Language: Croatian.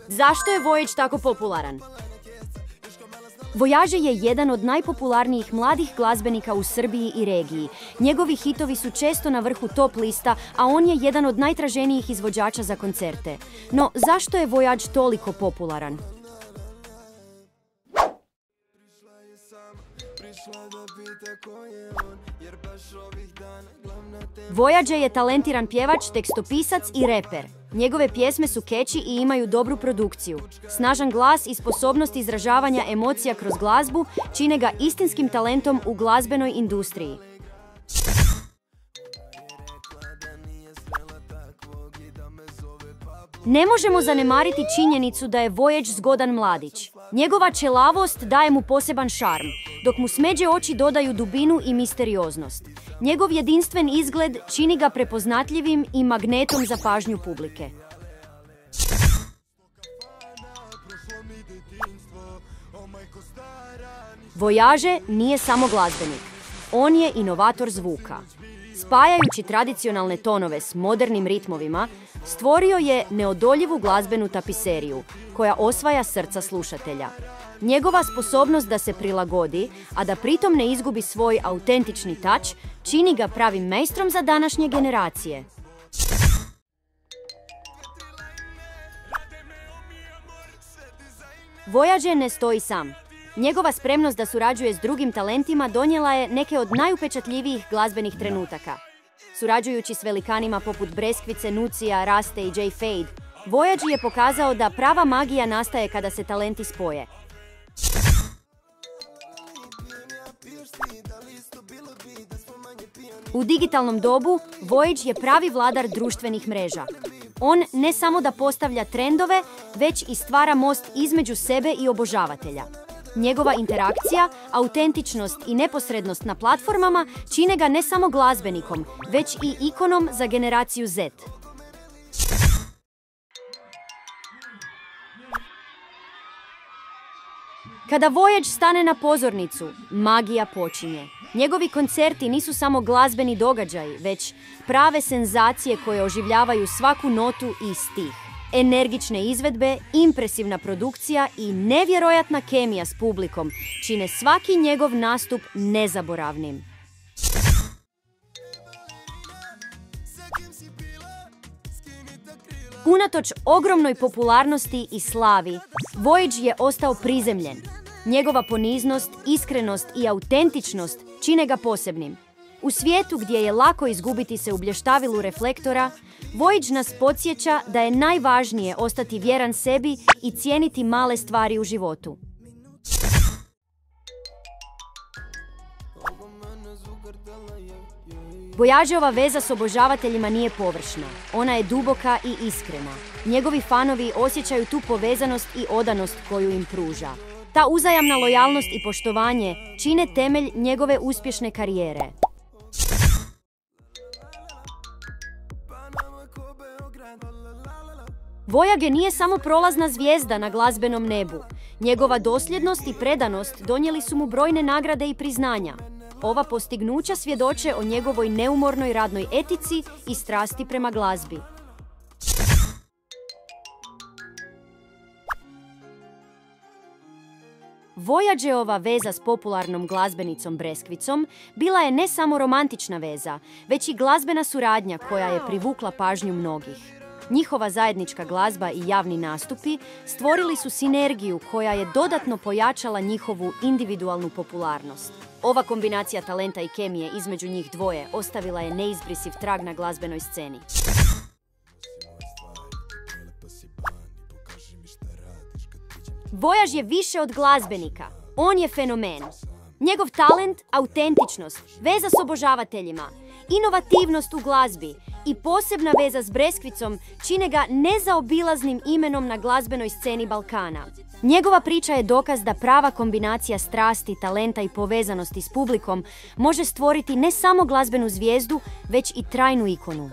Zašto je Voyage tako popularan? Voyage je jedan od najpopularnijih mladih glazbenika u Srbiji i regiji. Njegovi hitovi su često na vrhu top lista, a on je jedan od najtraženijih izvođača za koncerte. No, zašto je Voyage toliko popularan? Voyage je talentiran pjevač, tekstopisac i reper. Njegove pjesme su catchy i imaju dobru produkciju. Snažan glas i sposobnost izražavanja emocija kroz glazbu čine ga istinskim talentom u glazbenoj industriji. Ne možemo zanemariti činjenicu da je Voyage zgodan mladić. Njegova čelavost daje mu poseban šarm, dok mu smeđe oči dodaju dubinu i misterioznost. Njegov jedinstven izgled čini ga prepoznatljivim i magnetom za pažnju publike. Voyage nije samo glazbenik. On je inovator zvuka. Spajajući tradicionalne tonove s modernim ritmovima, stvorio je neodoljivu glazbenu tapiseriju koja osvaja srca slušatelja. Njegova sposobnost da se prilagodi, a da pritom ne izgubi svoj autentični touch, čini ga pravim majstrom za današnje generacije. Voyage ne stoji sam. Njegova spremnost da surađuje s drugim talentima donijela je neke od najupečatljivijih glazbenih trenutaka. Surađujući s velikanima poput Breskvice, Nucija, Raste i J. Fade, Voyage je pokazao da prava magija nastaje kada se talenti spoje. U digitalnom dobu, Voyage je pravi vladar društvenih mreža. On ne samo da postavlja trendove, već i stvara most između sebe i obožavatelja. Njegova interakcija, autentičnost i neposrednost na platformama čine ga ne samo glazbenikom, već i ikonom za generaciju Z. Kada Voyage stane na pozornicu, magija počinje. Njegovi koncerti nisu samo glazbeni događaji, već prave senzacije koje oživljavaju svaku notu i stih. Energične izvedbe, impresivna produkcija i nevjerojatna kemija s publikom čine svaki njegov nastup nezaboravnim. Unatoč ogromnoj popularnosti i slavi, Voyage je ostao prizemljen. Njegova poniznost, iskrenost i autentičnost čine ga posebnim. U svijetu gdje je lako izgubiti se u blještavilu reflektora, Voyage nas podsjeća da je najvažnije ostati vjeran sebi i cijeniti male stvari u životu. Voyageova veza s obožavateljima nije površna. Ona je duboka i iskrena. Njegovi fanovi osjećaju tu povezanost i odanost koju im pruža. Ta uzajamna lojalnost i poštovanje čine temelj njegove uspješne karijere. Voyage nije samo prolazna zvijezda na glazbenom nebu. Njegova dosljednost i predanost donijeli su mu brojne nagrade i priznanja. Ova postignuća svjedoče o njegovoj neumornoj radnoj etici i strasti prema glazbi. Voyageova veza s popularnom glazbenicom Breskvicom bila je ne samo romantična veza, već i glazbena suradnja koja je privukla pažnju mnogih. Njihova zajednička glazba i javni nastupi stvorili su sinergiju koja je dodatno pojačala njihovu individualnu popularnost. Ova kombinacija talenta i kemije između njih dvoje ostavila je neizbrisiv trag na glazbenoj sceni. Voyage je više od glazbenika. On je fenomen. Njegov talent, autentičnost, veza s obožavateljima, inovativnost u glazbi i posebna veza s Breskvicom čine ga nezaobilaznim imenom na glazbenoj sceni Balkana. Njegova priča je dokaz da prava kombinacija strasti, talenta i povezanosti s publikom može stvoriti ne samo glazbenu zvijezdu, već i trajnu ikonu.